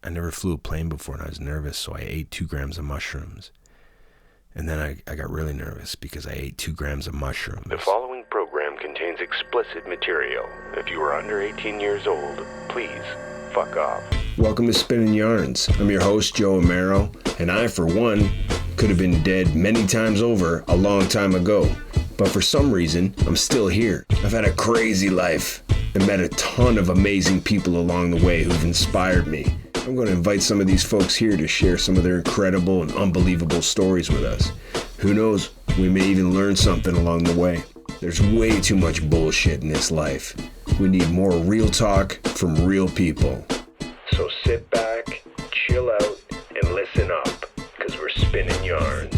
I never flew a plane before and I was nervous, so I ate 2 grams of mushrooms. And then I got really nervous because I ate 2 grams of mushrooms. The following program contains explicit material. If you are under 18 years old, please fuck off. Welcome to Spinnin Yarns. I'm your host, Joe Amero, and I, for one, could have been dead many times over a long time ago. But for some reason, I'm still here. I've had a crazy life and met a ton of amazing people along the way who've inspired me. I'm going to invite some of these folks here to share some of their incredible and unbelievable stories with us. Who knows, we may even learn something along the way. There's way too much bullshit in this life. We need more real talk from real people. So sit back, chill out, and listen up, because we're spinning yarns.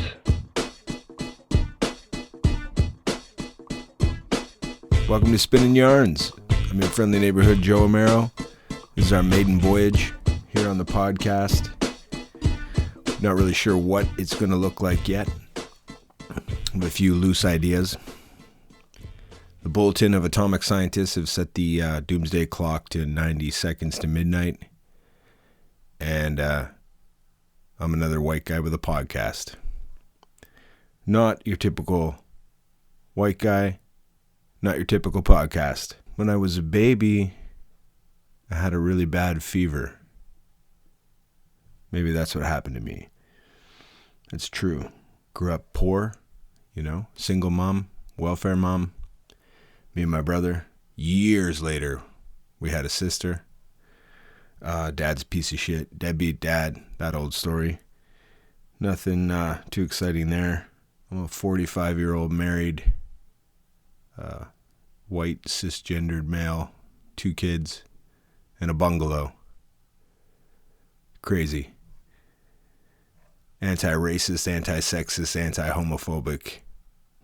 Welcome to Spinnin Yarns. I'm your friendly neighborhood Joe Amero. This is our maiden voyage here on the podcast. Not really sure what it's going to look like yet. I have a few loose ideas. The Bulletin of Atomic Scientists have set the doomsday clock to 90 seconds to midnight. And I'm another white guy with a podcast. Not your typical white guy. Not your typical podcast. When I was a baby, I had a really bad fever. Maybe that's what happened to me. It's true. Grew up poor, single mom, welfare mom. Me and my brother. Years later, we had a sister. Dad's a piece of shit. Deadbeat dad. That old story. Nothing too exciting there. I'm a 45-year-old married, white cisgendered male, 2 kids, and a bungalow. Crazy. Anti-racist, anti-sexist, anti-homophobic.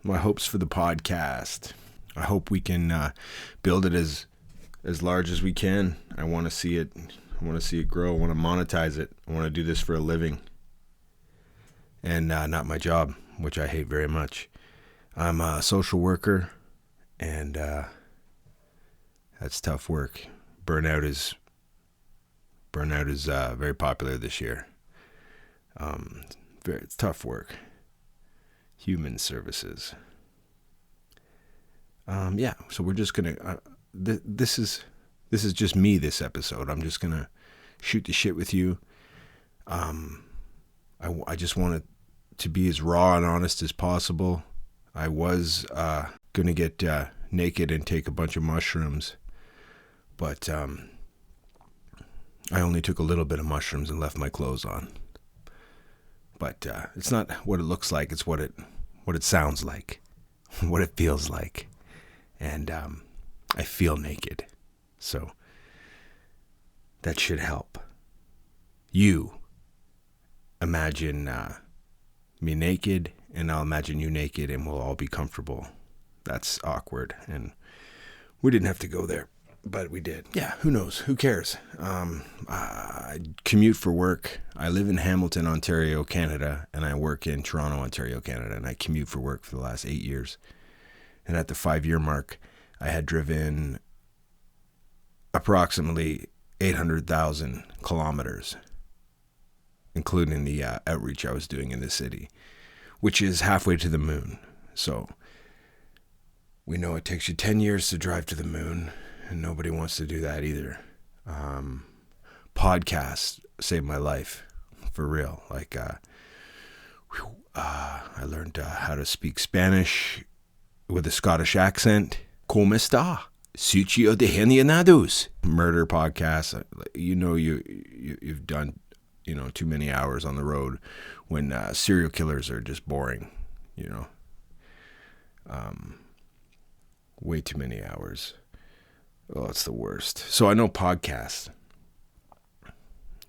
My hopes for the podcast. I hope we can build it as large as we can. I want to see it. I want to see it grow. I want to monetize it. I want to do this for a living. And not my job, which I hate very much. I'm a social worker, and that's tough work. Burnout is very popular this year. It's tough work. Human services. So we're just gonna. This is just me. This episode, I'm just gonna shoot the shit with you. I just want it to be as raw and honest as possible. I was gonna get naked and take a bunch of mushrooms, but I only took a little bit of mushrooms and left my clothes on. But it's not what it looks like; it's what it sounds like, what it feels like. And I feel naked, so that should help. You imagine me naked, and I'll imagine you naked, and we'll all be comfortable. That's awkward, and we didn't have to go there, but we did. Yeah, who knows? Who cares? I commute for work. I live in Hamilton, Ontario, Canada, and I work in Toronto, Ontario, Canada, and I commute for work for the last 8 years. And at the 5-year mark, I had driven approximately 800,000 kilometers, including the outreach I was doing in the city, which is halfway to the moon. So we know it takes you 10 years to drive to the moon, and nobody wants to do that either. Podcasts saved my life, for real. Like, I learned how to speak Spanish with a Scottish accent. ¿Cómo está? Sitio de Genianados. Murder podcast. You've done, too many hours on the road when serial killers are just boring, way too many hours. Oh, it's the worst. So I know podcasts.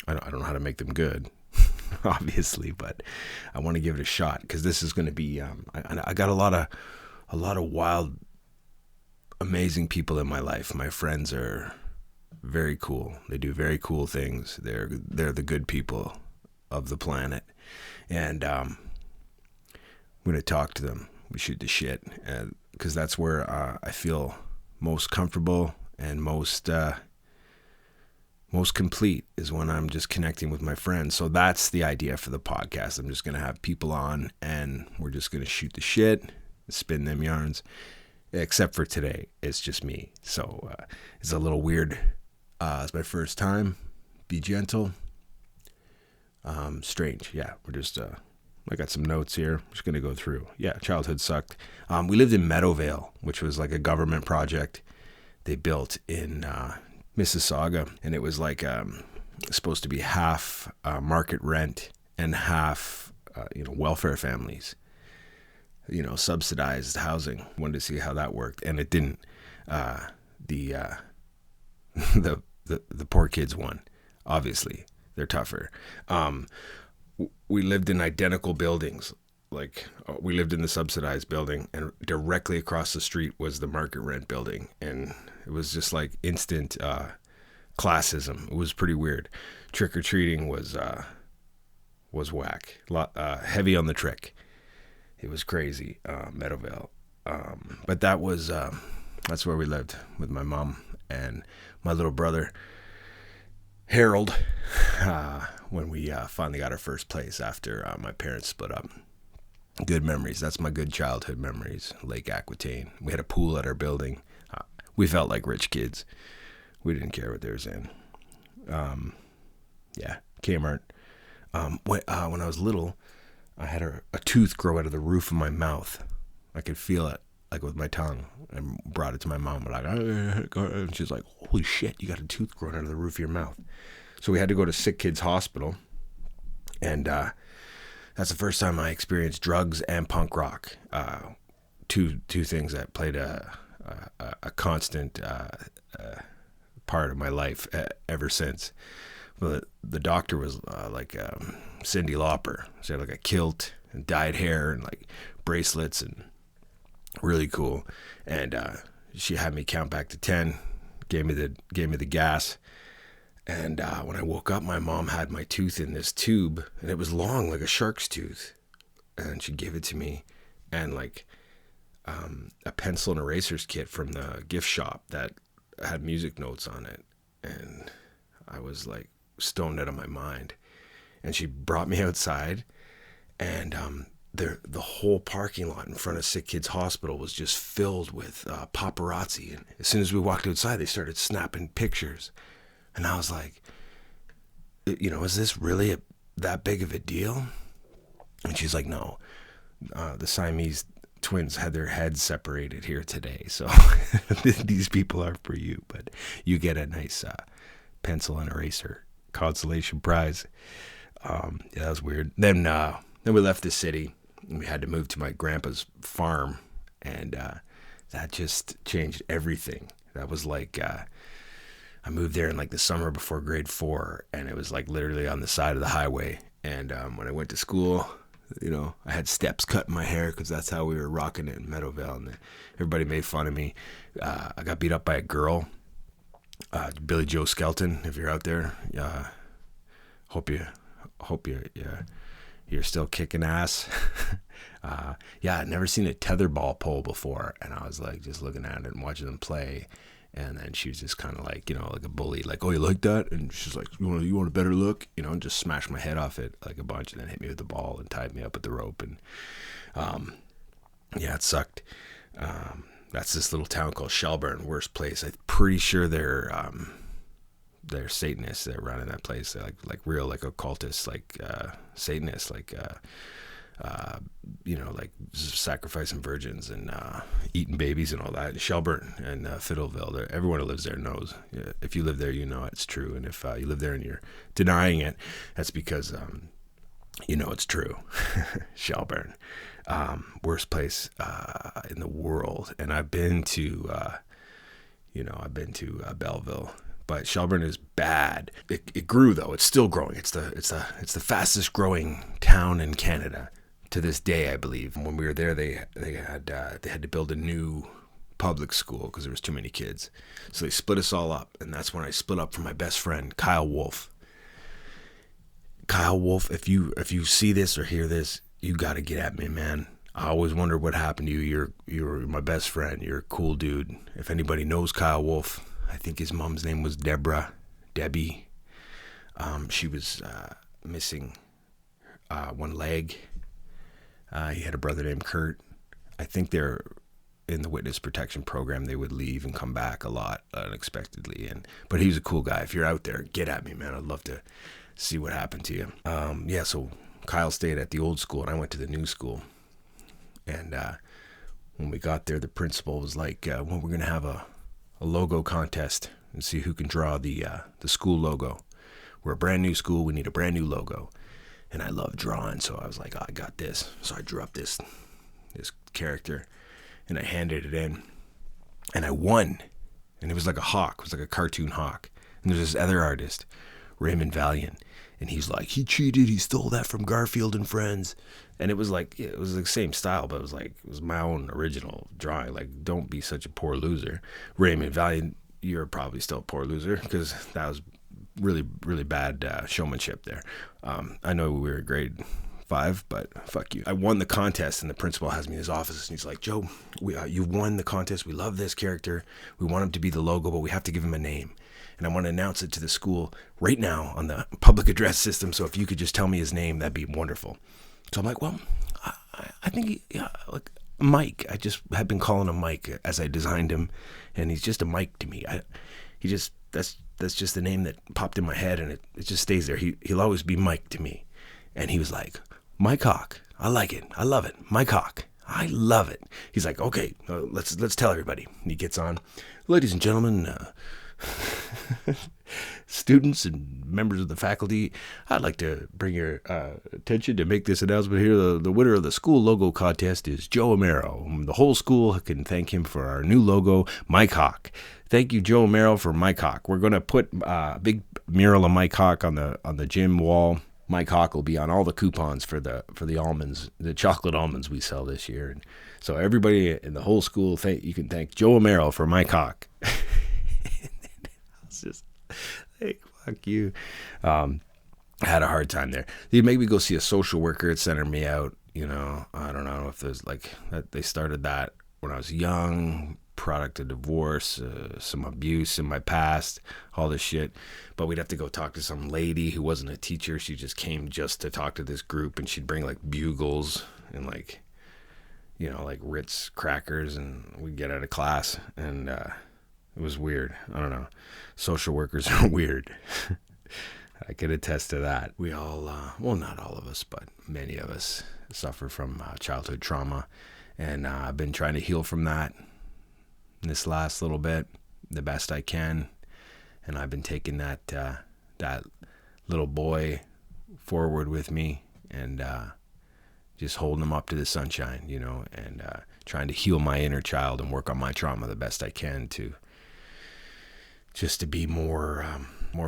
I don't know how to make them good, obviously, but I want to give it a shot because this is going to be. I got a lot of wild, amazing people in my life. My friends are very cool. They do very cool things. They're the good people of the planet, and I'm going to talk to them. We shoot the shit, because that's where I feel most comfortable and most Most complete is when I'm just connecting with my friends. So that's the idea for the podcast. I'm just going to have people on and we're just going to shoot the shit, spin them yarns. Except for today, it's just me. So it's a little weird. It's my first time. Be gentle. Strange. Yeah, we're just, I got some notes here. I'm just going to go through. Yeah, childhood sucked. We lived in Meadowvale, which was like a government project they built in Mississauga. And it was like supposed to be half market rent and half, welfare families. Subsidized housing. Wanted to see how that worked, and it didn't. The poor kids won. Obviously, they're tougher. We lived in identical buildings. Like we lived in the subsidized building, and directly across the street was the market rent building, and it was just like instant classism. It was pretty weird. Trick or treating was whack. Heavy on the trick. It was crazy, Meadowvale. But that's where we lived with my mom and my little brother, Harold, when we finally got our first place after my parents split up. Good memories. That's my good childhood memories. Lake Aquitaine. We had a pool at our building. We felt like rich kids. We didn't care what they were saying. Kmart. When I was little, I had a tooth grow out of the roof of my mouth. I could feel it, like with my tongue, and brought it to my mom. And she's like, "Holy shit, you got a tooth growing out of the roof of your mouth." So we had to go to Sick Kids Hospital, and that's the first time I experienced drugs and punk rock. Two things that played a constant part of my life ever since. Well, the doctor was like Cyndi Lauper. She had like a kilt and dyed hair and like bracelets and really cool. And she had me count back to 10, gave me the gas. And when I woke up, my mom had my tooth in this tube, and it was long like a shark's tooth. And she gave it to me, and like a pencil and erasers kit from the gift shop that had music notes on it. And I was like stoned out of my mind. And she brought me outside, and the whole parking lot in front of Sick Kids Hospital was just filled with paparazzi. And as soon as we walked outside, they started snapping pictures. And I was like, is this really that big of a deal? And she's like, no, the Siamese twins had their heads separated here today. So these people are for you, but you get a nice pencil and eraser consolation prize. That was weird. Then we left the city, and we had to move to my grandpa's farm, and that just changed everything. That was like I moved there in like the summer before grade 4, and it was like literally on the side of the highway. And when I went to school, I had steps cut in my hair because that's how we were rocking it in Meadowvale, and everybody made fun of me. I got beat up by a girl, Billy Joe Skelton. If you're out there, hope you're still kicking ass. I'd never seen a tetherball pole before, and I was like just looking at it and watching them play. And then she was just kind of like, like a bully, like, "Oh, you like that?" And she's like, you want a better look? And just smashed my head off it like a bunch, and then hit me with the ball and tied me up with the rope. And it sucked. That's this little town called Shelburne, worst place. I'm pretty sure they're Satanists. They're running that place. They're like real, like occultists, like Satanists, like like sacrificing virgins and eating babies and all that. Shelburne and Fiddleville, everyone who lives there knows. If you live there, it's true. And if you live there and you're denying it, that's because it's true. Shelburne, worst place in the world. And I've been to Belleville. But Shelburne is bad. It grew though. It's still growing. It's the fastest growing town in Canada to this day, I believe. When we were there, they had to build a new public school because there was too many kids. So they split us all up, and that's when I split up from my best friend, Kyle Wolf. Kyle Wolf, if you see this or hear this, you got to get at me, man. I always wondered what happened to you. You're my best friend. You're a cool dude. If anybody knows Kyle Wolf, I think his mom's name was Deborah Debbie. She was missing one leg. He had a brother named Kurt. I think they're in the witness protection program. They would leave and come back a lot unexpectedly. But he was a cool guy. If you're out there, get at me, man. I'd love to see what happened to you. So Kyle stayed at the old school and I went to the new school. And when we got there, the principal was like, well, we're going to have a logo contest and see who can draw the school logo. We're a brand new school. We need a brand new logo. And I love drawing, so I was like, oh, I got this. So I drew up this character, and I handed it in, and I won. And it was like a hawk. It was like a cartoon hawk. And there's this other artist, Raymond Valiant, and he's like, he cheated. He stole that from Garfield and Friends. And it was like, it was the same style, but it was my own original drawing. Like, don't be such a poor loser. Raymond Valiant, you're probably still a poor loser, because that was really, really bad showmanship there. I know we were in grade 5, but fuck you. I won the contest, and the principal has me in his office, and he's like, Joe, you won the contest. We love this character. We want him to be the logo, but we have to give him a name. And I want to announce it to the school right now on the public address system, so if you could just tell me his name, that'd be wonderful. So I'm like, well, I think like Mike. I just had been calling him Mike as I designed him, and he's just a Mike to me. That's just the name that popped in my head, and it just stays there. He'll always be Mike to me. And he was like, Mike Hawk. I like it. I love it. Mike Hawk. I love it. He's like, okay, let's tell everybody. And he gets on. Ladies and gentlemen, students and members of the faculty, I'd like to bring your attention to make this announcement here. The winner of the school logo contest is Joe Amero. The whole school can thank him for our new logo, Mike Hawk. Thank you, Joe Amero, for Mike Hawk. We're going to put a big mural of Mike Hawk on the gym wall. Mike Hawk will be on all the coupons for the almonds, the chocolate almonds we sell this year. And so everybody in the whole school, you can thank Joe Amero for Mike Hawk. It's just like, fuck you. I had a hard time there. They made me go see a social worker. It centered me out. I don't know if there's like that. They started that when I was young. Product of divorce, some abuse in my past, all this shit. But we'd have to go talk to some lady who wasn't a teacher. She just came just to talk to this group, and she'd bring like bugles and like Ritz crackers, and we'd get out of class, and it was weird. I don't know. Social workers are weird. I could attest to that. We all, well, not all of us, but many of us suffer from childhood trauma, and I've been trying to heal from that this last little bit the best I can, and I've been taking that little boy forward with me, and just holding him up to the sunshine, and trying to heal my inner child and work on my trauma the best I can to be more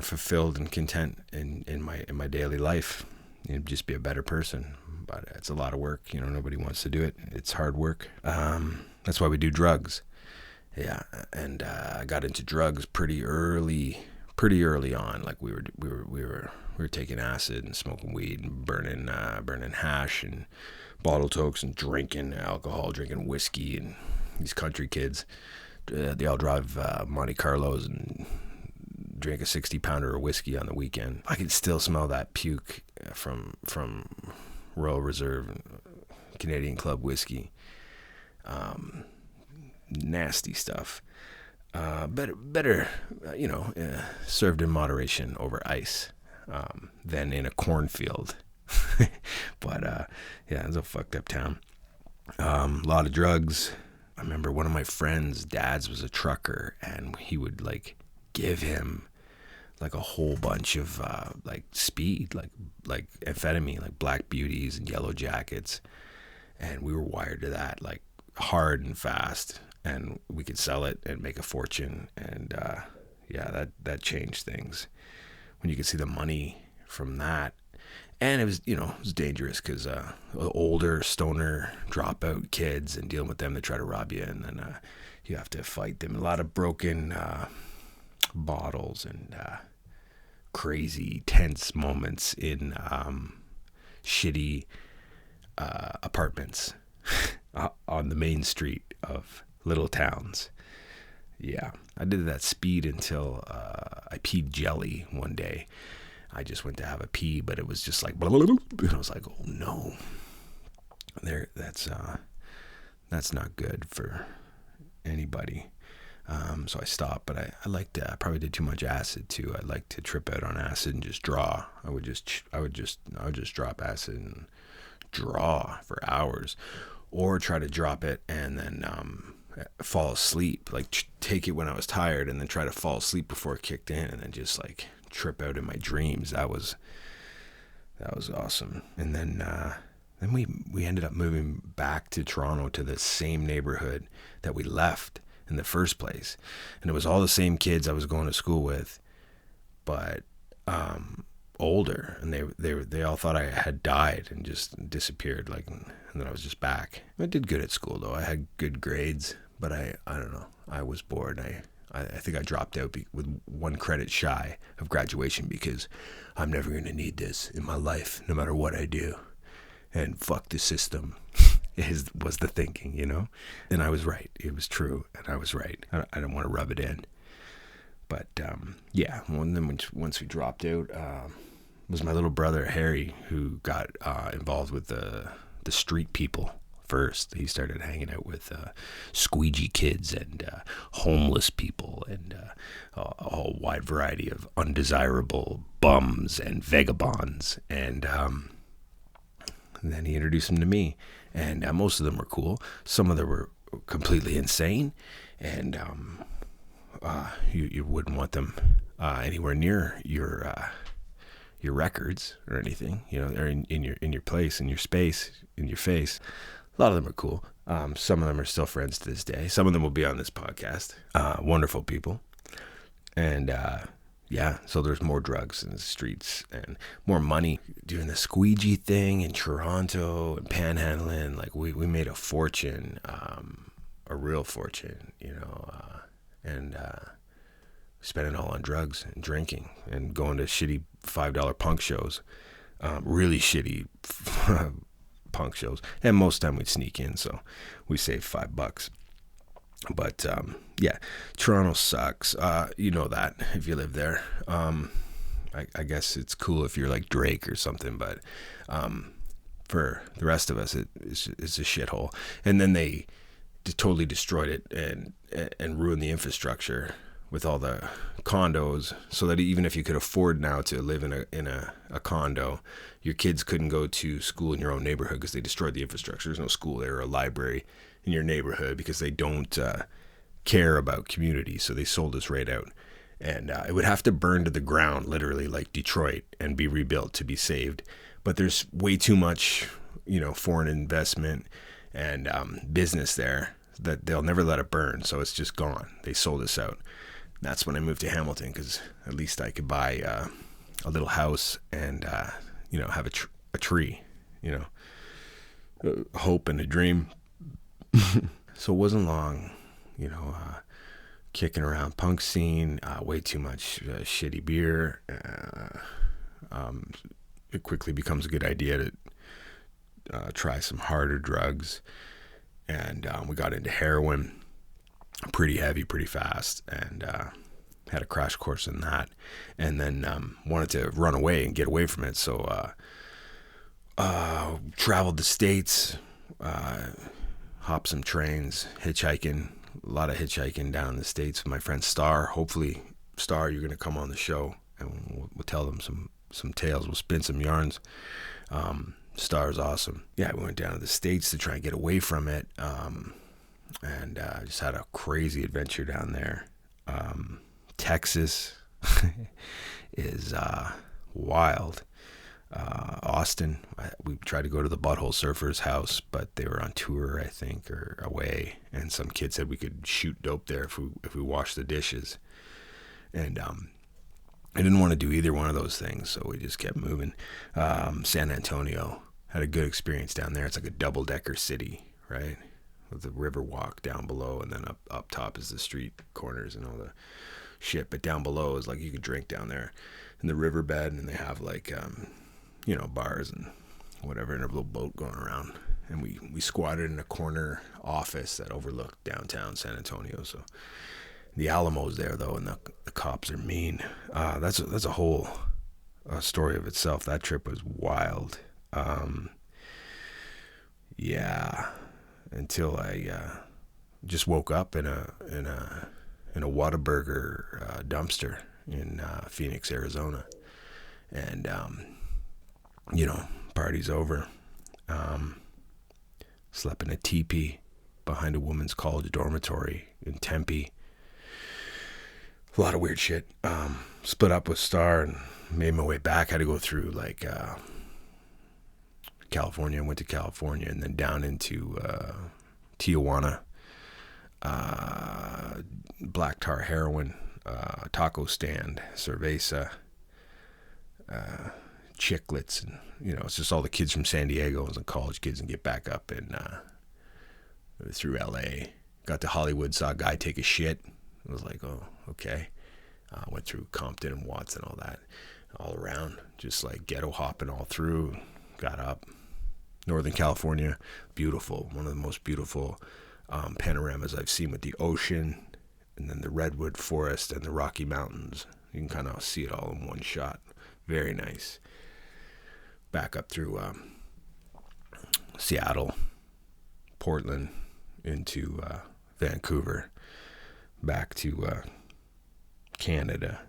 fulfilled and content in my daily life, and just be a better person. But it's a lot of work. Nobody wants to do it. It's hard work. That's why we do drugs. Yeah, and I got into drugs pretty early on. Like we were taking acid and smoking weed and burning hash and bottle tokes and drinking alcohol, drinking whiskey. And these country kids, they all drive Monte Carlos and drink a 60-pounder of whiskey on the weekend. I can still smell that puke from Royal Reserve Canadian Club whiskey. Nasty stuff. Better, served in moderation over ice than in a cornfield. But yeah, it's a fucked up town. A lot of drugs. I remember one of my friends' dads was a trucker, and he would like give him like a whole bunch of like speed, like amphetamine, like Black Beauties and Yellow Jackets, and we were wired to that, like hard and fast. And we could sell it and make a fortune. And that changed things when you could see the money from that. And it was, it was dangerous because older stoner dropout kids, and dealing with them, they try to rob you, and then you have to fight them. A lot of broken bottles and crazy tense moments in shitty apartments on the main street of little towns. Yeah, I did that speed until I peed jelly one day. I just went to have a pee, but it was just like, blah, blah, blah, and I was like, oh no, that's not good for anybody. So I stopped, but I liked I probably did too much acid too. I like to trip out on acid and just draw. I would just drop acid and draw for hours, or try to drop it and then fall asleep, like take it when I was tired and then try to fall asleep before it kicked in, and then just like trip out in my dreams. That was awesome. And then we ended up moving back to Toronto, to the same neighborhood that we left in the first place, and it was all the same kids I was going to school with, but older, and they all thought I had died and just disappeared, like, and then I was just back. I did good at school though. I had good grades, but I don't know, I was bored. I think I dropped out with 1 credit shy of graduation because I'm never going to need this in my life, no matter what I do, and fuck the system was the thinking, you know? And I was right. It was true, and I was right. I don't want to rub it in. But yeah, once we dropped out, it was my little brother Harry who got involved with the street people first. He started hanging out with squeegee kids and homeless people and a whole wide variety of undesirable bums and vagabonds. And then he introduced them to me, and most of them were cool. Some of them were completely insane, and you wouldn't want them anywhere near your records or anything, you know, or in your place, in your space, in your face. A lot of them are cool. Some of them are still friends to this day. Some of them will be on this podcast. Wonderful people. And yeah, so there's more drugs in the streets and more money. Doing the squeegee thing in Toronto and panhandling, like we made a fortune, a real fortune, you know, and spent it all on drugs and drinking and going to shitty $5 punk shows, really shitty punk shows, and most of the time we'd sneak in, so we saved $5. But yeah, Toronto sucks. You know that if you live there. I guess it's cool if you're like Drake or something, but for the rest of us, it's a shithole. And then they totally destroyed it and ruined the infrastructure with all the condos, so that even if you could afford now to live in a condo, your kids couldn't go to school in your own neighborhood because they destroyed the infrastructure. There's no school there or a library in your neighborhood because they don't care about community, so they sold us right out. And it would have to burn to the ground, literally, like Detroit, and be rebuilt to be saved. But there's way too much, you know, foreign investment and business there that they'll never let it burn, so it's just gone. They sold us out. That's when I moved to Hamilton, because at least I could buy a little house and, you know, have a tree, you know, hope and a dream. So it wasn't long, you know, kicking around punk scene, way too much shitty beer. It quickly becomes a good idea to try some harder drugs. And we got into heroin pretty heavy, pretty fast, and had a crash course in that, and then wanted to run away and get away from it. So traveled the States, hopped some trains, hitchhiking, a lot of hitchhiking down in the States with my friend Star. Hopefully, Star, you're going to come on the show, and we'll tell them some tales. We'll spin some yarns. Star's awesome. Yeah, we went down to the States to try and get away from it. And just had a crazy adventure down there. Texas is wild. Austin, we tried to go to the Butthole Surfers house, but they were on tour, I think, or away, and some kid said we could shoot dope there if we washed the dishes. And I didn't want to do either one of those things, so we just kept moving. San Antonio, had a good experience down there. It's like a double-decker city, right? With the river walk down below, and then up top is the street corners and all the shit. But down below is like you can drink down there in the riverbed, and they have like you know, bars and whatever, and a little boat going around. And we squatted in a corner office that overlooked downtown San Antonio. So The Alamo's there though, and the cops are mean. That's a whole story of itself. That trip was wild. Yeah, until I just woke up in a Whataburger dumpster in Phoenix, Arizona, and party's over. Slept in a teepee behind a women's college dormitory in Tempe. A lot of weird shit. Split up with Star and made my way back. Had to go through like California. Went to California and then down into Tijuana. Black tar heroin, taco stand, cerveza, chiclets, and it's just all the kids from San Diego and college kids, and get back up and through LA. Got to Hollywood, saw a guy take a shit. I was like, oh, okay. Went through Compton and Watts and all that, all around, just like ghetto hopping all through. Got up. Northern California, beautiful, one of the most beautiful panoramas I've seen, with the ocean and then the redwood forest and the Rocky Mountains. You can kind of see it all in one shot. Very nice. Back up through Seattle, Portland, into Vancouver, back to Canada.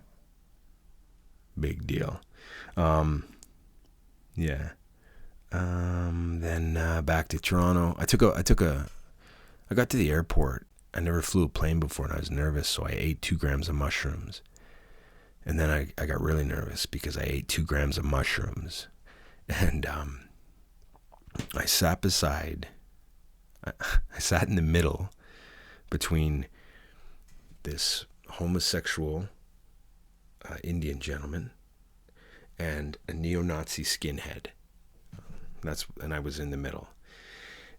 Big deal. Yeah. Then back to Toronto. I got to the airport. I never flew a plane before, and I was nervous, so I ate 2 grams of mushrooms. And then I got really nervous because I ate 2 grams of mushrooms. And I sat in the middle between this homosexual Indian gentleman and a neo-Nazi skinhead. And I was in the middle.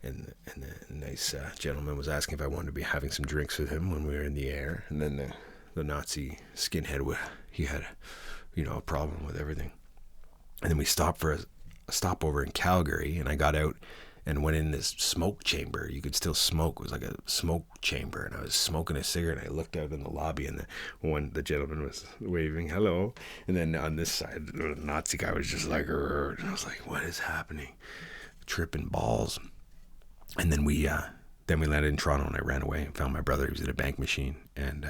And the nice gentleman was asking if I wanted to be having some drinks with him when we were in the air. And then the Nazi skinhead, he had, a problem with everything. And then we stopped for a stopover in Calgary, and I got out and went in this smoke chamber. You could still smoke. It was like a smoke chamber, and I was smoking a cigarette, and I looked out in the lobby, and the gentleman was waving hello. And then on this side, the Nazi guy was just like, and I was like, what is happening? Tripping balls. And then we landed in Toronto, and I ran away and found my brother. He was in a bank machine, and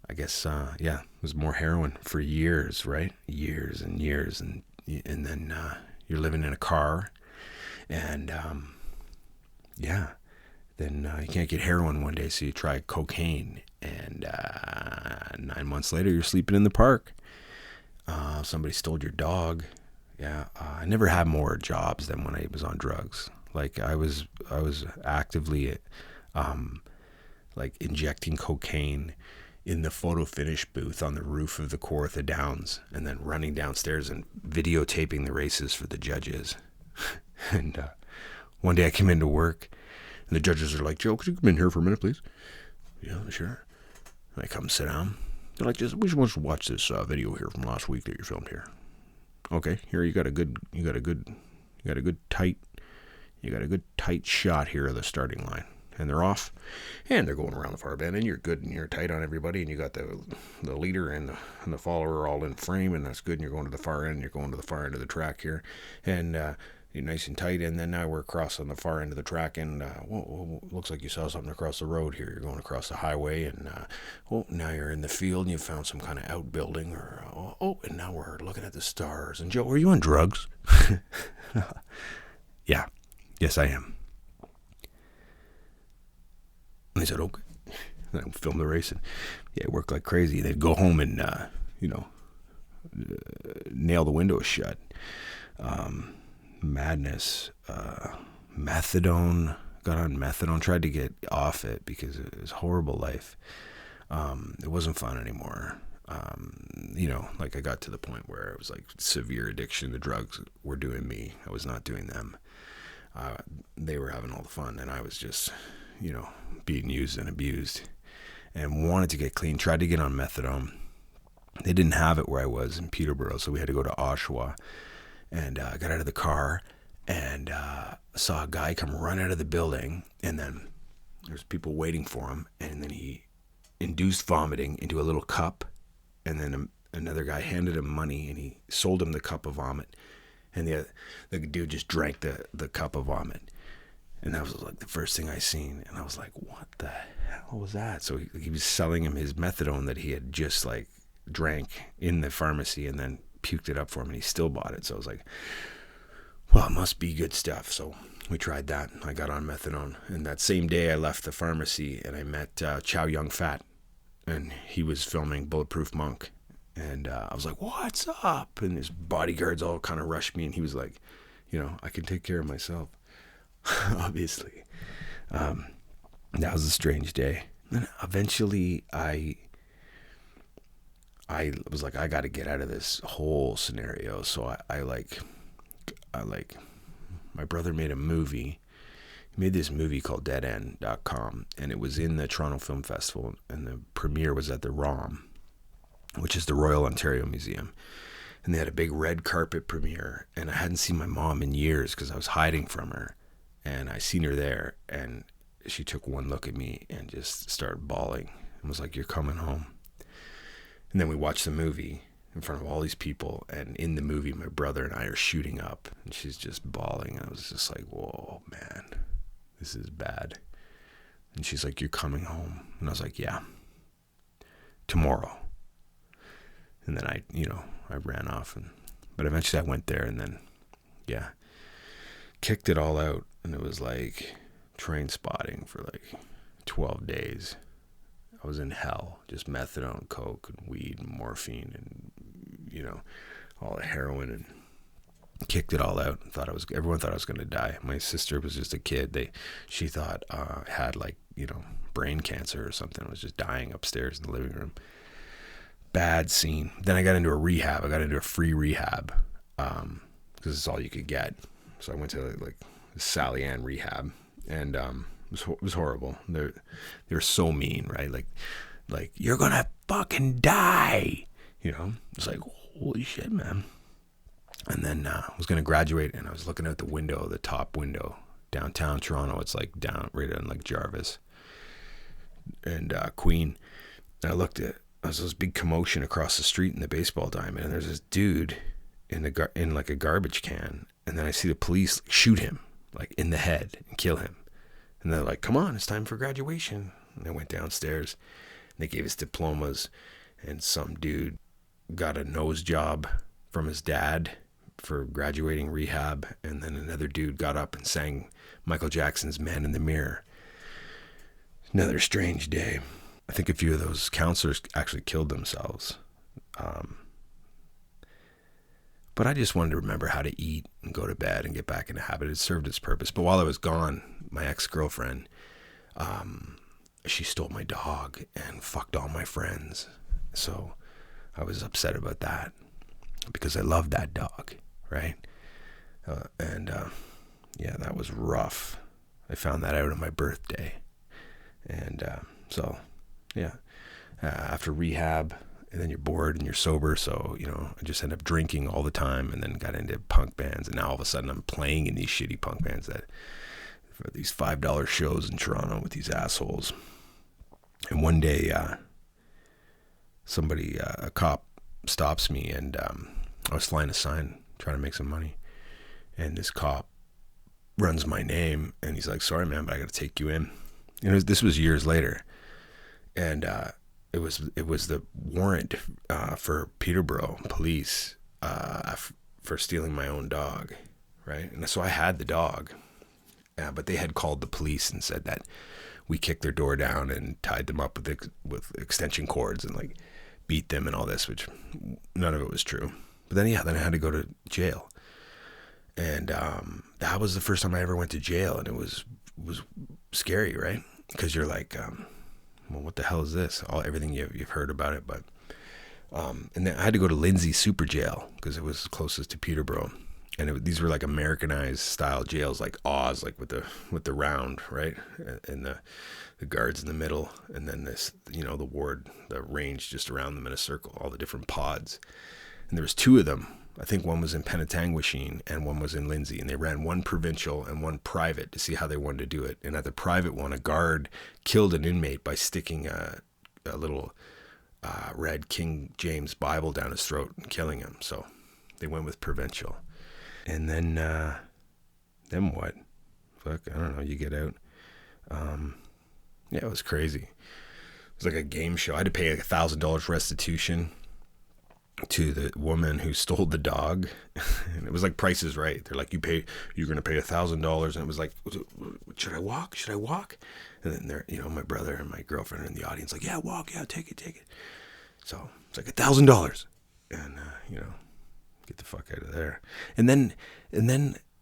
I guess it was more heroin for years, right? Years and years, and then you're living in a car, and then you can't get heroin one day, so you try cocaine, and 9 months later you're sleeping in the park. Somebody stole your dog. I never had more jobs than when I was on drugs. Like I was actively like injecting cocaine in the photo finish booth on the roof of the Kawartha Downs, and then running downstairs and videotaping the races for the judges. And one day I came into work, and the judges are like, Joe, could you come in here for a minute, please? Yeah, sure. And I come sit down. They're like, we should watch this video here from last week that you filmed here. Okay, here you got a good tight shot here of the starting line. And they're off, and they're going around the far bend, and you're good, and you're tight on everybody, and you got the leader and the follower all in frame, and that's good, and you're going to the far end, you're going to the far end of the track here, and you're nice and tight, and then now we're across on the far end of the track, and looks like you saw something across the road here. You're going across the highway, and now you're in the field, and you found some kind of outbuilding, and now we're looking at the stars. And Joe, are you on drugs? Yeah, yes I am. And they said, okay. And I filmed the race, and it worked like crazy. They'd go home and, nail the windows shut. Madness. Methadone. Got on methadone. Tried to get off it because it was a horrible life. It wasn't fun anymore. Like I got to the point where it was like severe addiction. The drugs were doing me. I was not doing them. They were having all the fun, and I was just, being used and abused, and wanted to get clean. Tried to get on methadone. They didn't have it where I was in Peterborough, so we had to go to Oshawa. And I got out of the car and saw a guy come run out of the building, and then there's people waiting for him, and then he induced vomiting into a little cup, and then another guy handed him money, and he sold him the cup of vomit, and the dude just drank the cup of vomit. And that was like the first thing I seen, and I was like, what the hell was that? So he was selling him his methadone that he had just like drank in the pharmacy and then puked it up for him, and he still bought it. So I was like, well, it must be good stuff. So we tried that. I got on methadone, and that same day I left the pharmacy and I met Chow Yun Fat, and he was filming Bulletproof Monk, and I was like, what's up? And his bodyguards all kind of rushed me, and he was like, I can take care of myself. Obviously. That was a strange day. And eventually I was like, I got to get out of this whole scenario. So I my brother made a movie. He made this movie called deadend.com, and it was in the Toronto Film Festival, and the premiere was at the ROM, which is the Royal Ontario Museum. And they had a big red carpet premiere, and I hadn't seen my mom in years because I was hiding from her. And I seen her there, and she took one look at me and just started bawling and was like, you're coming home. And then we watched the movie in front of all these people, and in the movie my brother and I are shooting up, and she's just bawling. I was just like, whoa, man, this is bad. And she's like, you're coming home. And I was like, yeah, tomorrow. And then I ran off, but eventually I went there, and then kicked it all out. And it was like train spotting for like 12 days. I was in hell, just methadone, coke, and weed, and morphine, and all the heroin, and kicked it all out. And everyone thought I was going to die. My sister was just a kid. She thought I had like brain cancer or something. I was just dying upstairs in the living room. Bad scene. Then I got into a rehab. I got into a free rehab because it's all you could get. So I went to like Sally Ann rehab, and it was horrible. They were so mean, right? Like you're gonna fucking die, It's like, holy shit, man. And then I was gonna graduate, and I was looking out the window, the top window, downtown Toronto. It's like down right on like Jarvis and Queen. And I looked at, there was this big commotion across the street in the baseball diamond, and there's this dude in like a garbage can, and then I see the police shoot him like in the head and kill him. And they're like, come on, it's time for graduation. And I went downstairs, and they gave us diplomas, and some dude got a nose job from his dad for graduating rehab, and then another dude got up and sang Michael Jackson's Man in the Mirror. Another strange day. I think a few of those counselors actually killed themselves. But I just wanted to remember how to eat and go to bed and get back in a habit. It served its purpose. But while I was gone, my ex-girlfriend, she stole my dog and fucked all my friends. So I was upset about that because I loved that dog, right? That was rough. I found that out on my birthday. And after rehab, and then you're bored and you're sober, so I just ended up drinking all the time, and then got into punk bands, and now all of a sudden I'm playing in these shitty punk bands for these $5 shows in Toronto with these assholes. And one day a cop stops me, and I was flying a sign trying to make some money, and this cop runs my name, and he's like, sorry man, but I gotta take you in. This was years later, and it was the warrant for Peterborough police for stealing my own dog, right? And so I had the dog, but they had called the police and said that we kicked their door down and tied them up with extension cords and like beat them and all this, which none of it was true. But then I had to go to jail, and that was the first time I ever went to jail, and it was scary, right? Because you're like, well, what the hell is this? Everything you've heard about it, but and then I had to go to Lindsay Super Jail because it was closest to Peterborough, and these were like Americanized style jails, like Oz, like with the round, right, and the guards in the middle, and then this, the range just around them in a circle, all the different pods, and there was two of them. I think one was in Penetanguishene and one was in Lindsay, and they ran one provincial and one private to see how they wanted to do it. And at the private one, a guard killed an inmate by sticking a a little red King James Bible down his throat and killing him. So they went with provincial. And then what? Fuck, I don't know. You get out. Yeah, it was crazy. It was like a game show. I had to pay $1,000 restitution to the woman who stole the dog. And it was like Price is Right. They're like, you're going to pay $1,000. And it was like, should I walk? And then there, my brother and my girlfriend are in the audience, like, yeah, walk, yeah, take it. So it's like $1,000. And, get the fuck out of there. And then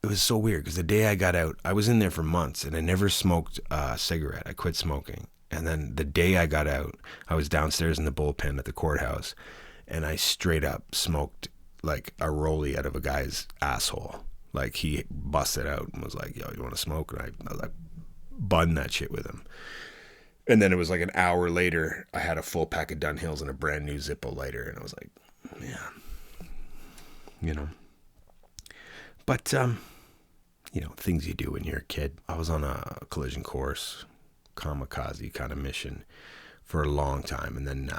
it was so weird because the day I got out, I was in there for months and I never smoked a cigarette. I quit smoking. And then the day I got out, I was downstairs in the bullpen at the courthouse and I straight up smoked like a rollie out of a guy's asshole. Like he busted out and was like, yo, you want to smoke? And I bunned that shit with him. And then it was like an hour later, I had a full pack of Dunhills and a brand new Zippo lighter. And I was like, yeah, But, things you do when you're a kid. I was on a collision course, kamikaze kind of mission for a long time. And then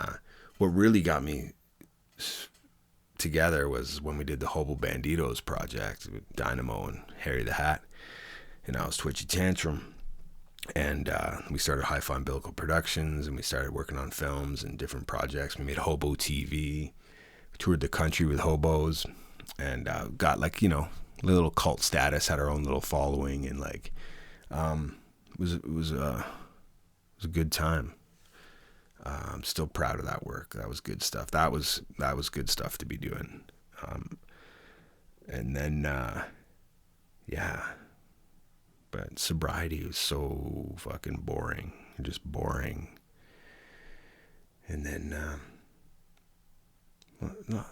what really got me together was when we did the Hobo Banditos project with Dynamo and Harry the Hat. And I was Twitchy Tantrum. And we started Hi-Fi Umbilical Productions, and we started working on films and different projects. We made Hobo TV. We toured the country with hobos and got little cult status, had our own little following, and it was a good time. I'm still proud of that work. That was good stuff. That was good stuff to be doing. And then but sobriety was so fucking boring, just boring. And then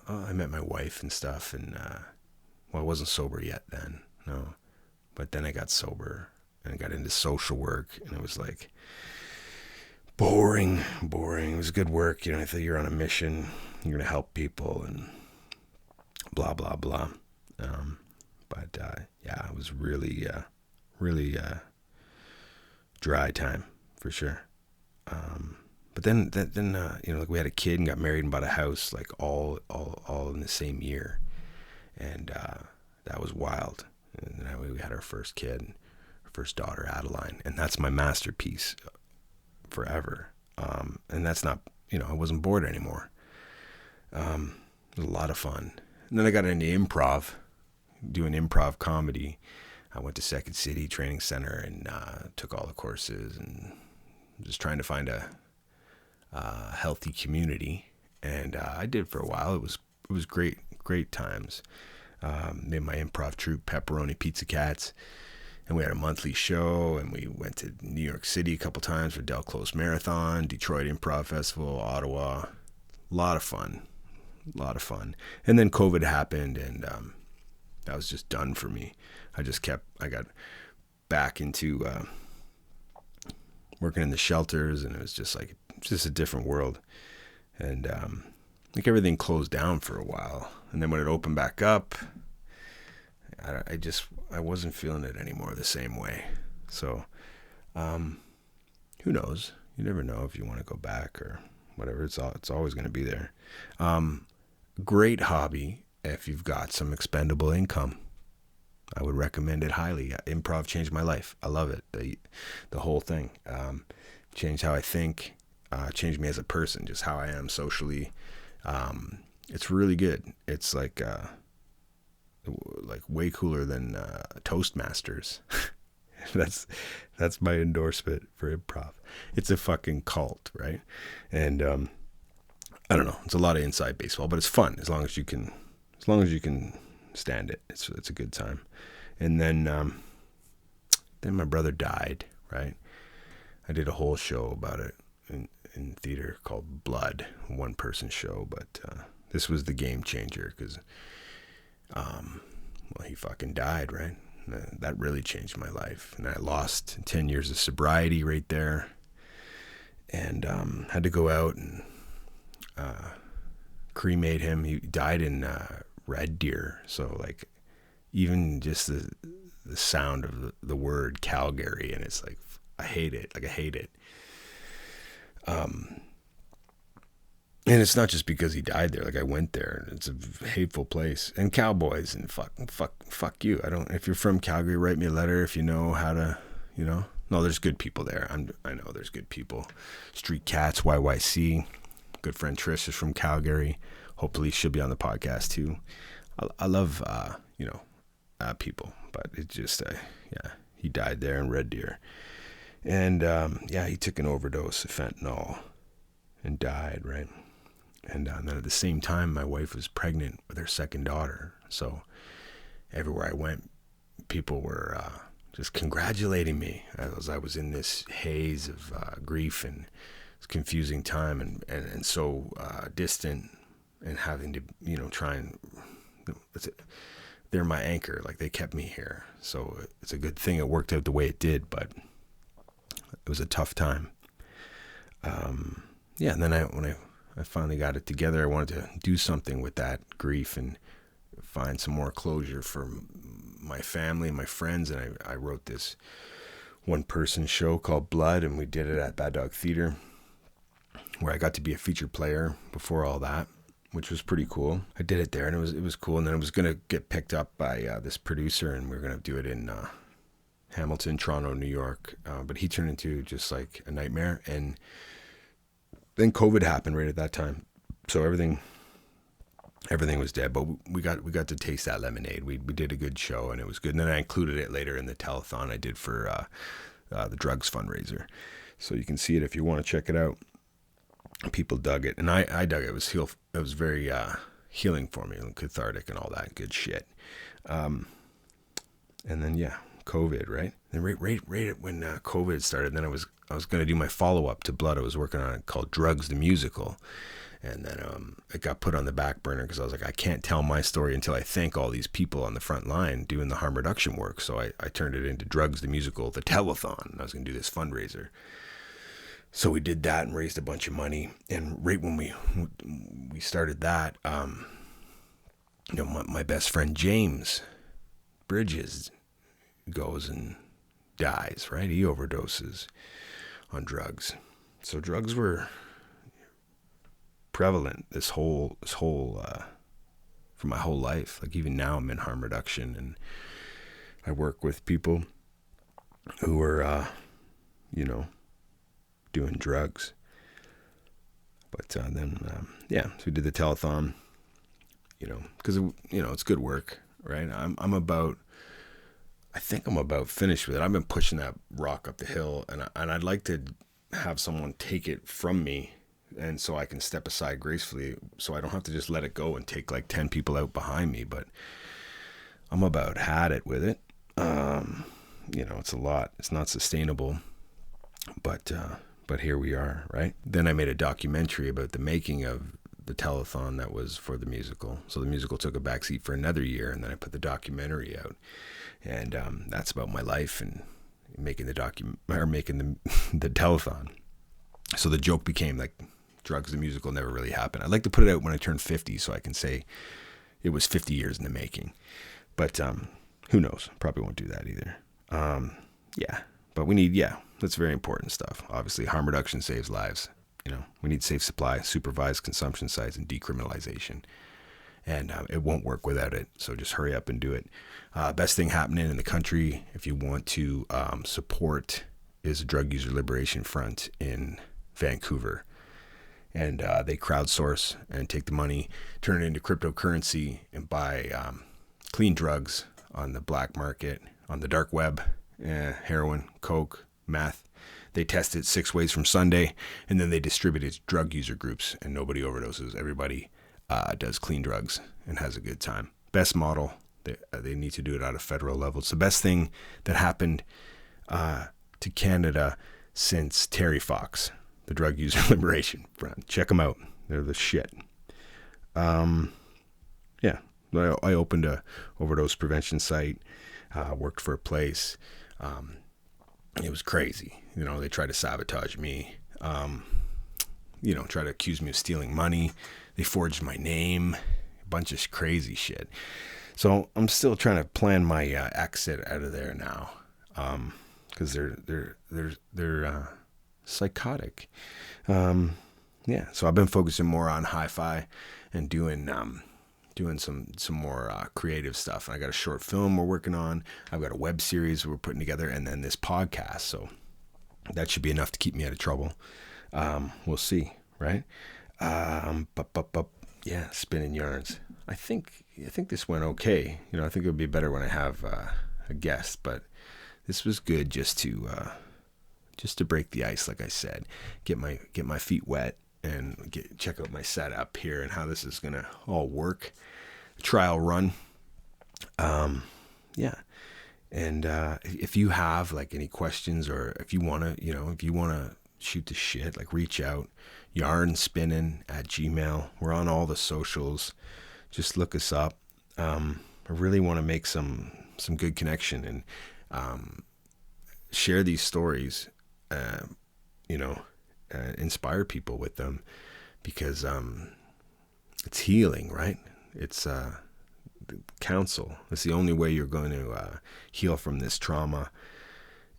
I met my wife and stuff, and I wasn't sober yet then, no. But then I got sober and I got into social work, and it was like boring. It was good work, I thought you're on a mission, you're gonna help people and blah blah blah. But it was really dry time for sure. But then we had a kid and got married and bought a house like all in the same year. And that was wild. And then we had our first kid, our first daughter, Adeline. And that's my masterpiece forever. And that's not, I wasn't bored anymore. It was a lot of fun. And then I got into improv, doing improv comedy. I went to Second City Training Center and took all the courses and just trying to find a healthy community. And I did for a while. It was great times. Made my improv troupe, Pepperoni Pizza Cats, and we had a monthly show, and we went to New York City a couple times for Del Close Marathon, Detroit Improv Festival, Ottawa. A lot of fun. And then COVID happened, and that was just done for me. I got back into working in the shelters, and it was just a different world. And everything closed down for a while. And then when it opened back up, I wasn't feeling it anymore the same way. So, who knows? You never know if you want to go back or whatever. It's always going to be there. Great hobby if you've got some expendable income. I would recommend it highly. Improv changed my life. I love it. The whole thing changed how I think. Changed me as a person, just how I am socially. It's really good. It's like way cooler than Toastmasters. That's my endorsement for improv. It's a fucking cult, right? And I don't know. It's a lot of inside baseball, but it's fun as long as you can stand it. It's a good time. And then my brother died, right? I did a whole show about it in theater called Blood, a one-person show, but this was the game changer because, he fucking died, right? That really changed my life, and I lost 10 years of sobriety right there, and had to go out and cremate him. He died in Red Deer, so even just the sound of the word Calgary, and it's I hate it. I hate it. And it's not just because he died there. Like, I went there, and it's a hateful place. And cowboys, and fuck you. If you're from Calgary, write me a letter if you know how to, No, there's good people there. I know there's good people. Street Cats, YYC. Good friend Trish is from Calgary. Hopefully she'll be on the podcast too. I love, people, but it just, he died there in Red Deer. And, he took an overdose of fentanyl and died, right? And then at the same time, my wife was pregnant with her second daughter. So everywhere I went, people were just congratulating me as I was in this haze of grief, and it's a confusing time and so distant, and having to, try and, they're my anchor. Like, they kept me here. So it's a good thing it worked out the way it did, but it was a tough time. And then when I finally got it together, I wanted to do something with that grief and find some more closure for my family and my friends. And I wrote this one-person show called Blood, and we did it at Bad Dog Theater, where I got to be a featured player before all that, which was pretty cool. I did it there, and it was cool. And then it was going to get picked up by this producer, and we were going to do it in Hamilton, Toronto, New York. But he turned into just like a nightmare. And then COVID happened right at that time, so everything was dead. But we got to taste that lemonade. We did a good show, and it was good. And then I included it later in the telethon I did for the drugs fundraiser, so you can see it if you want to check it out. People dug it, and I dug it. It was very healing for me, and cathartic, and all that good shit. And then COVID, right? And right when COVID started, then I was going to do my follow-up to Blood. I was working on it called Drugs the Musical. And then it got put on the back burner because I was like, I can't tell my story until I thank all these people on the front line doing the harm reduction work. So I turned it into Drugs the Musical, the telethon. And I was going to do this fundraiser. So we did that and raised a bunch of money. And right when we started that, my best friend James Bridges goes and dies, right? He overdoses on drugs. So drugs were prevalent this whole for my whole life. Like, even now I'm in harm reduction, and I work with people who are doing drugs. But then so we did the telethon, because it's good work, right? I think I'm about finished with it. I've been pushing that rock up the hill, and I'd like to have someone take it from me, and so I can step aside gracefully, so I don't have to just let it go and take like 10 people out behind me. But I'm about had it with it. It's a lot. It's not sustainable, but here we are, right? Then I made a documentary about the making of the telethon that was for the musical. So the musical took a backseat for another year, and then I put the documentary out. And that's about my life and making the the telethon. So the joke became like, Drugs the Musical never really happened. I'd like to put it out when I turn 50, so I can say it was 50 years in the making. But who knows? Probably won't do that either. But we need, that's very important stuff. Obviously, harm reduction saves lives. We need safe supply, supervised consumption sites, and decriminalization. And it won't work without it. So just hurry up and do it. Best thing happening in the country, if you want to support, is a Drug User Liberation Front in Vancouver. And they crowdsource and take the money, turn it into cryptocurrency, and buy clean drugs on the black market, on the dark web, heroin, coke, meth. They test it 6 ways from Sunday, and then they distribute it to drug user groups, and nobody overdoses. Everybody does clean drugs and has a good time. Best model. They need to do it at a federal level. It's the best thing that happened to Canada since Terry Fox, the Drug User Liberation Front. Check them out. They're the shit. I opened a overdose prevention site, worked for a place. It was crazy. They tried to sabotage me, try to accuse me of stealing money. They forged my name, a bunch of crazy shit. So I'm still trying to plan my exit out of there now, because they're psychotic. yeah, so I've been focusing more on hi-fi and doing some more creative stuff. I got a short film we're working on. I've got a web series we're putting together, and then this podcast. So that should be enough to keep me out of trouble. We'll see, right? Yeah, spinning yarns. I think this went okay. You know, I think it would be better when I have a guest, but this was good just to break the ice, like I said, get my feet wet and check out my setup here and how this is gonna all work. Trial run. Yeah. And if you have like any questions, or if you wanna shoot the shit, like reach out. yarnspinnin@gmail.com. We're on all the socials. Just look us up. I really want to make some good connection and share these stories. Inspire people with them, because it's healing, right? It's counsel. It's the only way you're going to heal from this trauma.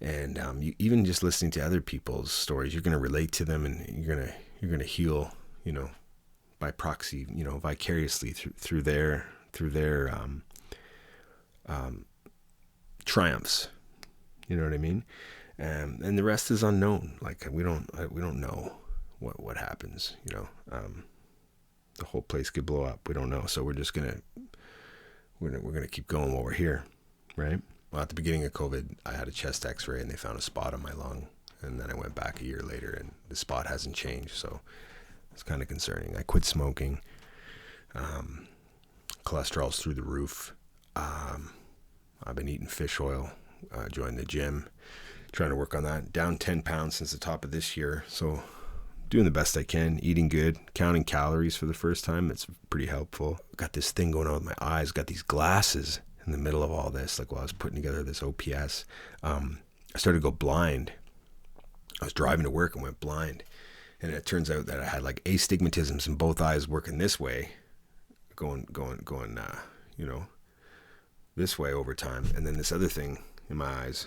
And even just listening to other people's stories, you're going to relate to them, and you're going to heal, by proxy, vicariously through their triumphs. You know what I mean? And the rest is unknown. Like we don't know what happens. The whole place could blow up. We don't know. So we're gonna keep going while we're here, right? Well, at the beginning of COVID, I had a chest X-ray and they found a spot on my lung, and then I went back a year later and the spot hasn't changed. So it's kind of concerning. I quit smoking. Cholesterol's through the roof. I've been eating fish oil. Joined the gym. Trying to work on that. Down 10 pounds since the top of this year. So doing the best I can. Eating good. Counting calories for the first time. It's pretty helpful. Got this thing going on with my eyes. Got these glasses in the middle of all this. Like while I was putting together this OPS. I started to go blind. I was driving to work and went blind. And it turns out that I had like astigmatisms in both eyes working this way. Going, this way over time. And then this other thing in my eyes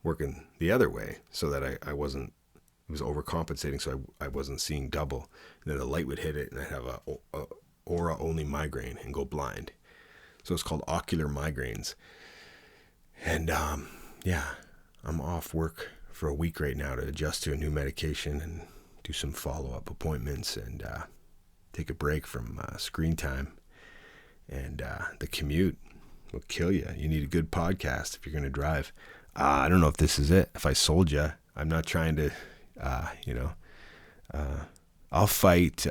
working the other way, so that I wasn't, it was overcompensating, so I wasn't seeing double. And then the light would hit it and I'd have a aura only migraine and go blind. So it's called ocular migraines. And I'm off work for a week right now to adjust to a new medication and do some follow-up appointments and take a break from screen time. And the commute will kill you. You need a good podcast if you're going to drive. I don't know if this is it. If I sold you, I'm not trying to, I'll fight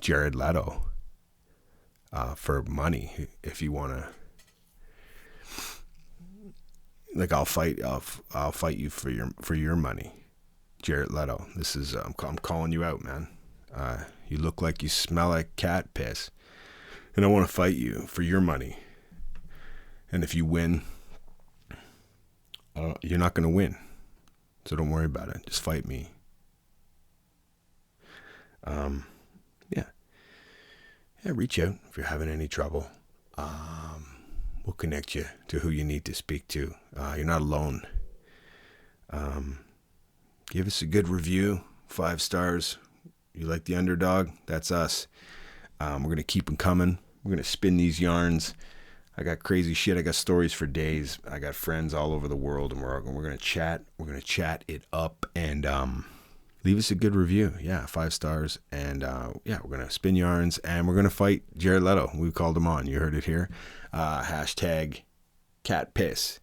Jared Leto for money if you want to. Like I'll fight you for your money, Jared Leto. This is I'm calling you out, man. You look like you smell like cat piss, and I want to fight you for your money. And if you win, you're not going to win, so don't worry about it. Just fight me. Reach out if you're having any trouble. We'll connect you to who you need to speak to. You're not alone. Give us a good review, 5 stars. You like the underdog? That's us. We're going to keep them coming. We're going to spin these yarns. I got crazy shit. I got stories for days. I got friends all over the world, and we're going to chat. We're going to chat it up, and leave us a good review. 5 stars. And we're going to spin yarns, and we're going to fight Jared Leto. We called him on. You heard it here. Hashtag cat piss.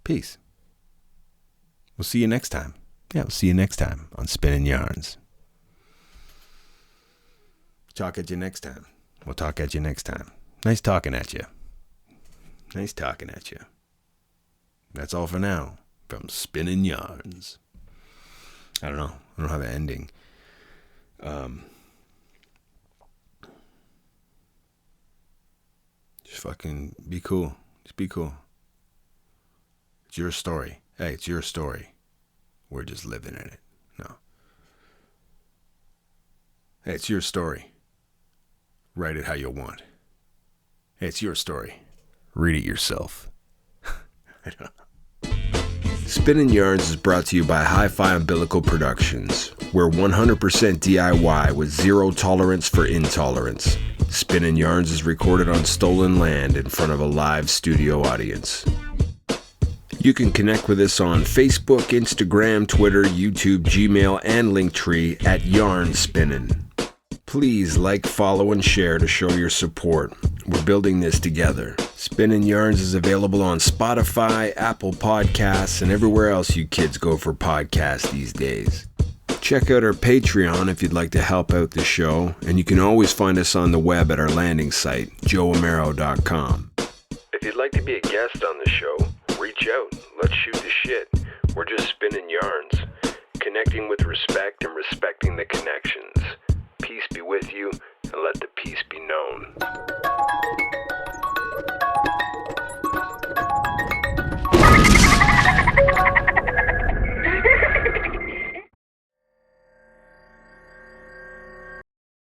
Peace. We'll see you next time. We'll see you next time on Spinning Yarns. Talk at you next time. We'll talk at you next time. Nice talking at you. That's all for now from Spinning Yarns. I don't know. I don't have an ending. Just fucking be cool. Just be cool. It's your story. Hey, it's your story. We're just living in it. No. Hey, it's your story. Write it how you want. Hey, it's your story. Read it yourself. Spinnin Yarns is brought to you by Hi-Fi Umbilical Productions. We're 100% DIY with zero tolerance for intolerance. Spinnin Yarns is recorded on stolen land in front of a live studio audience. You can connect with us on Facebook, Instagram, Twitter, YouTube, Gmail, and Linktree at yarnspinnin. Please like, follow, and share to show your support. We're building this together. Spinnin Yarns is available on Spotify, Apple Podcasts, and everywhere else you kids go for podcasts these days. Check out our Patreon if you'd like to help out the show, and you can always find us on the web at our landing site, joeamero.com. If you'd like to be a guest on the show, reach out. Let's shoot the shit. We're just spinning yarns, connecting with respect and respecting the connections. Peace be with you, and let the peace be known.